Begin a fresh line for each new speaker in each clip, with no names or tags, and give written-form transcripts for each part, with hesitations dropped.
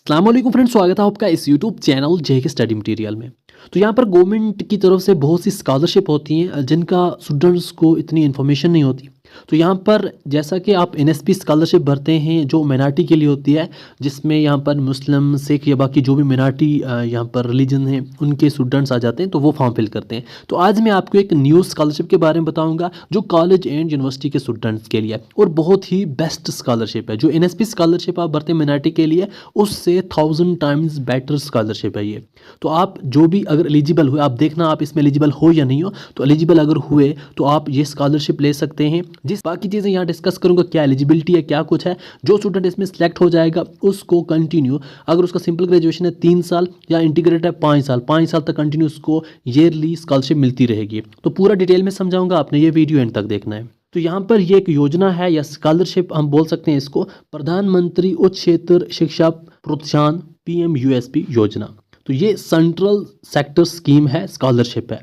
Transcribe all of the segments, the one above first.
अस्सलाम वालेकुम फ्रेंड्स, स्वागत है आपका इस यूट्यूब चैनल जेके स्टडी मटेरियल में। तो यहाँ पर गवर्नमेंट की तरफ से बहुत सी स्कॉलरशिप होती हैं जिनका स्टूडेंट्स को इतनी इन्फॉर्मेशन नहीं होती। तो यहाँ पर जैसा कि आप एनएसपी स्कॉलरशिप भरते हैं जो मिनार्टी के लिए होती है, जिसमें यहाँ पर मुस्लिम, सिख या बाकी जो भी मिनार्टी यहाँ पर रिलीजन है उनके स्टूडेंट्स आ जाते हैं, तो वो फॉर्म फिल करते हैं। तो आज मैं आपको एक न्यू स्कॉलरशिप के बारे में बताऊँगा जो कॉलेज एंड यूनिवर्सिटी के स्टूडेंट्स के लिए है और बहुत ही बेस्ट स्कॉलरशिप है। जो एनएसपी स्कॉलरशिप आप भरते हैं मिनार्टी के लिए, उससे 1000 टाइम्स बेटर स्कॉलरशिप है ये। तो आप जो भी अगर एलिजिबल हुए, आप देखना आप इसमें एलिजिबल हो या नहीं हो। तो एलिजिबल अगर हुए तो आप ये स्कॉलरशिप ले सकते हैं। जिस बाकी चीज़ें यहाँ डिस्कस करूँगा, क्या एलिजिबिलिटी है, क्या कुछ है। जो स्टूडेंट इसमें सेलेक्ट हो जाएगा उसको कंटिन्यू, अगर उसका सिंपल ग्रेजुएशन है 3 साल या इंटीग्रेटेड है 5 साल तक कंटिन्यू उसको ईयरली स्कॉलरशिप मिलती रहेगी। तो पूरा डिटेल में समझाऊंगा, आपने ये वीडियो एंड तक देखना है। तो यहाँ पर ये एक योजना है या स्कॉलरशिप हम बोल सकते हैं इसको, प्रधानमंत्री उच्च क्षेत्र शिक्षा प्रोत्साहन PMUSP योजना। तो ये सेंट्रल सेक्टर स्कीम है, स्कॉलरशिप है।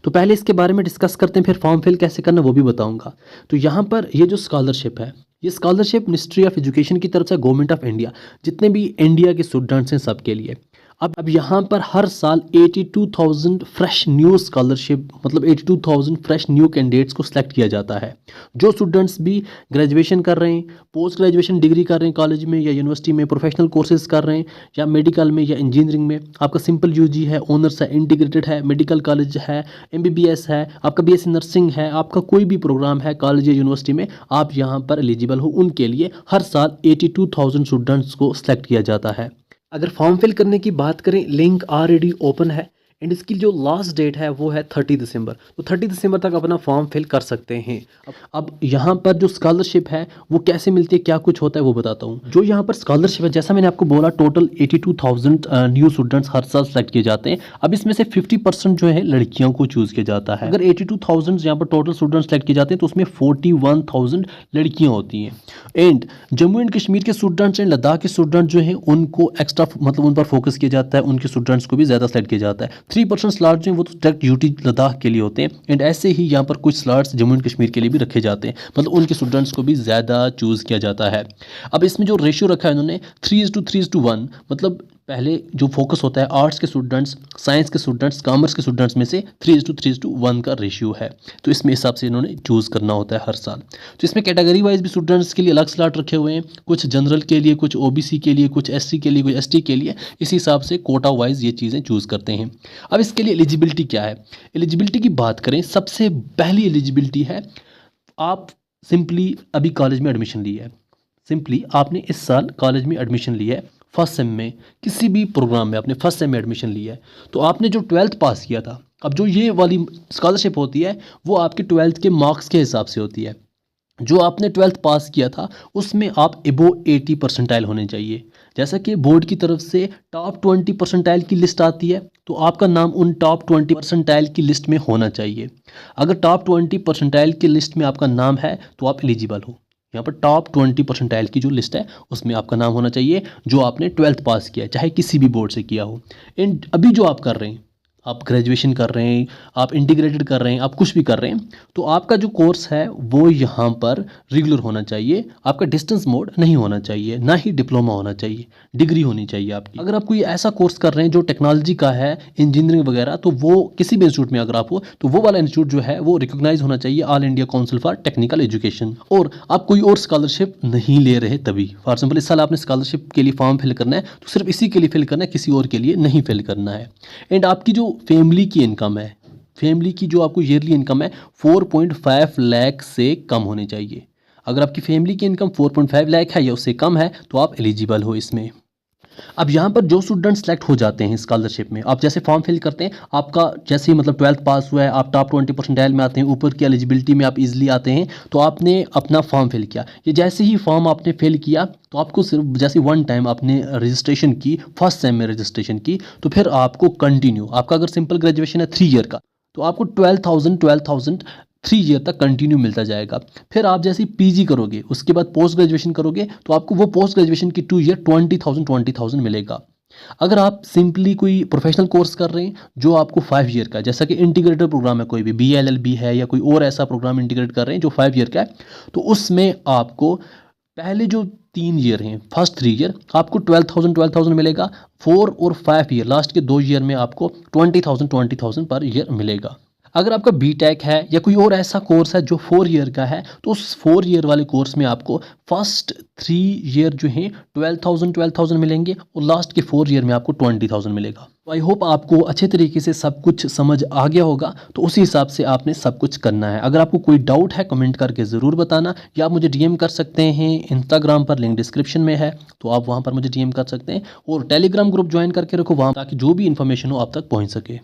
तो पहले इसके बारे में डिस्कस करते हैं, फिर फॉर्म फिल कैसे करना वो भी बताऊंगा। तो यहाँ पर ये जो स्कॉलरशिप है, ये स्कॉलरशिप मिनिस्ट्री ऑफ एजुकेशन की तरफ से, गवर्नमेंट ऑफ इंडिया, जितने भी इंडिया के स्टूडेंट्स हैं सबके लिए। अब यहाँ पर हर साल 82,000 फ्रेश न्यू स्कॉलरशिप, मतलब 82,000 फ्रेश न्यू कैंडिडेट्स को सिलेक्ट किया जाता है। जो स्टूडेंट्स भी ग्रेजुएशन कर रहे हैं, पोस्ट ग्रेजुएशन डिग्री कर रहे हैं कॉलेज में या यूनिवर्सिटी में, प्रोफेशनल कोर्सेज कर रहे हैं या मेडिकल में या इंजीनियरिंग में, आपका सिंपल UG है, ऑनर्स है, इंटीग्रेटेड है, मेडिकल कॉलेज है, MBBS है, आपका BSc नर्सिंग है, आपका कोई भी प्रोग्राम है कॉलेज या यूनिवर्सिटी में, आप यहाँ पर एलिजिबल हो, उनके लिए हर साल 82,000 स्टूडेंट्स को सिलेक्ट किया जाता है। अगर फॉर्म फिल करने की बात करें, लिंक ऑलरेडी ओपन है एंड इसकी जो लास्ट डेट है वो है 30 दिसंबर। तो 30 दिसंबर तक अपना फॉर्म फिल कर सकते हैं। अब यहाँ पर जो स्कॉलरशिप है वो कैसे मिलती है, क्या कुछ होता है वो बताता हूँ। जो यहाँ पर स्कॉलरशिप है, जैसा मैंने आपको बोला, टोटल 82,000 न्यू स्टूडेंट्स हर साल सेलेक्ट किए जाते हैं। अब इसमें से 50% जो है लड़कियों को चूज़ किया जाता है। अगर 82,000 यहाँ पर टोटल स्टूडेंट्स सेलेक्ट किए जाते हैं तो उसमें 41,000 लड़कियाँ होती हैं। एंड जम्मू एंड कश्मीर के स्टूडेंट्स एंड लद्दाख के स्टूडेंट जो हैं उनको एक्स्ट्रा, मतलब उन पर फोकस किया जाता है, उनके स्टूडेंट्स को भी ज़्यादा सेलेक्ट किया जाता है। 3% स्लॉट जो हैं वो तो डायरेक्ट यूटी लद्दाख के लिए होते हैं। एंड ऐसे ही यहाँ पर कुछ स्लॉट्स जम्मू एंड कश्मीर के लिए भी रखे जाते हैं, मतलब उनके स्टूडेंट्स को भी ज़्यादा चूज़ किया जाता है। अब इसमें जो रेशियो रखा है उन्होंने 3:3:1, मतलब पहले जो फोकस होता है आर्ट्स के स्टूडेंट्स, साइंस के स्टूडेंट्स, कॉमर्स के स्टूडेंट्स में से 3:3:1 का रेशियो है। तो इसमें हिसाब से इन्होंने चूज़ करना होता है हर साल। तो इसमें कैटेगरी वाइज भी स्टूडेंट्स के लिए अलग स्लॉट रखे हुए हैं, कुछ जनरल के लिए, कुछ OBC के लिए, कुछ SC के लिए, कुछ ST के लिए। इस हिसाब से कोटा वाइज ये चीज़ें चूज़ करते हैं। अब इसके लिए एलिजिबिलिटी क्या है, एलिजिबिलिटी की बात करें, सबसे पहली एलिजिबिलिटी है, आप सिंपली अभी कॉलेज में एडमिशन ली है, सिंपली आपने इस साल कॉलेज में एडमिशन लिया है, फर्स्ट सेम में किसी भी प्रोग्राम में आपने फर्स्ट सेम में एडमिशन लिया है, तो आपने जो 12th पास किया था, अब जो ये वाली स्कॉलरशिप होती है वो आपके 12th के मार्क्स के हिसाब से होती है। जो आपने 12th पास किया था उसमें आप एबो 80 परसेंटाइल होने चाहिए। जैसा कि बोर्ड की तरफ से टॉप 20 परसेंटाइल की लिस्ट आती है, तो आपका नाम उन टॉप 20 परसेंटाइल की लिस्ट में होना चाहिए। अगर टॉप 20 परसेंटाइल की लिस्ट में आपका नाम है तो आप एलिजिबल हो। यहाँ पर टॉप 20 परसेंटाइल की जो लिस्ट है उसमें आपका नाम होना चाहिए, जो आपने 12th पास किया है, चाहे किसी भी बोर्ड से किया हो। एंड अभी जो आप कर रहे हैं, आप ग्रेजुएशन कर रहे हैं, आप इंटीग्रेटेड कर रहे हैं, आप कुछ भी कर रहे हैं, तो आपका जो कोर्स है वो यहाँ पर रेगुलर होना चाहिए। आपका डिस्टेंस मोड नहीं होना चाहिए, ना ही डिप्लोमा होना चाहिए, डिग्री होनी चाहिए आपकी। अगर आप कोई ऐसा कोर्स कर रहे हैं जो टेक्नोलॉजी का है, इंजीनियरिंग वगैरह, तो वो किसी भी इंस्टीट्यूट में अगर आप हो तो वो वाला इंस्टीट्यूट जो है वो रिकॉग्नाइज होना चाहिए, all India council for technical education. और आप कोई और स्कॉलरशिप नहीं ले रहे तभी, फॉर एग्जाम्पल इस साल आपने स्कॉलरशिप के लिए फॉर्म फिल करना है तो सिर्फ इसी के लिए फिल करना है, किसी और के लिए नहीं फिल करना है। एंड आपकी जो फैमिली की इनकम है, फैमिली की जो आपको ईयरली इनकम है 4.5 लाख से कम होनी चाहिए। अगर आपकी फैमिली की इनकम 4.5 लाख है या उससे कम है तो आप एलिजिबल हो इसमें। अब यहाँ पर जो स्टूडेंट सेलेक्ट हो जाते हैं स्कॉलरशिप में, आप जैसे फॉर्म फिल करते हैं, आपका जैसे ही मतलब 12th पास हुआ है, आप टॉप 20 परसेंटाइल में आते हैं, ऊपर की एलिजिबिलिटी में आप इजीली आते हैं, तो आपने अपना फॉर्म फिल किया। ये जैसे ही फॉर्म आपने फिल किया तो आपको सिर्फ जैसे वन टाइम आपने रजिस्ट्रेशन की, फर्स्ट सेम में रजिस्ट्रेशन की, तो फिर आपको कंटिन्यू, आपका अगर सिंपल ग्रेजुएशन है 3 ईयर का, तो आपको 12,000 3 ईयर तक कंटिन्यू मिलता जाएगा। फिर आप जैसे PG करोगे, उसके बाद पोस्ट ग्रेजुएशन करोगे, तो आपको वो पोस्ट ग्रेजुएशन की 2 ईयर 20,000 मिलेगा। अगर आप सिंपली कोई प्रोफेशनल कोर्स कर रहे हैं जो आपको 5 ईयर का है, जैसा कि इंटीग्रेटेड प्रोग्राम है, कोई भी BLLB है या कोई और ऐसा प्रोग्राम इंटीग्रेट कर रहे हैं जो 5 ईयर का है, तो उसमें आपको पहले जो 3 ईयर हैं, फर्स्ट 3 ईयर आपको 12,000 मिलेगा। 4 और 5 ईयर, लास्ट के 2 ईयर में आपको 20,000 पर ईयर मिलेगा। अगर आपका बीटेक है या कोई और ऐसा कोर्स है जो 4 ईयर का है, तो उस 4 ईयर वाले कोर्स में आपको फर्स्ट 3 ईयर जो हैं 12,000 मिलेंगे और लास्ट के 4 ईयर में आपको 20,000 मिलेगा। तो आई होप आपको अच्छे तरीके से सब कुछ समझ आ गया होगा, तो उसी हिसाब से आपने सब कुछ करना है। अगर आपको कोई डाउट है कमेंट करके ज़रूर बताना, या आप मुझे डीएम कर सकते हैं इंस्टाग्राम पर, लिंक डिस्क्रिप्शन में है, तो आप वहाँ पर मुझे डीएम कर सकते हैं। और टेलीग्राम ग्रुप ज्वाइन करके रखो वहाँ, ताकि जो भी इन्फॉर्मेशन हो आप तक पहुँच सके।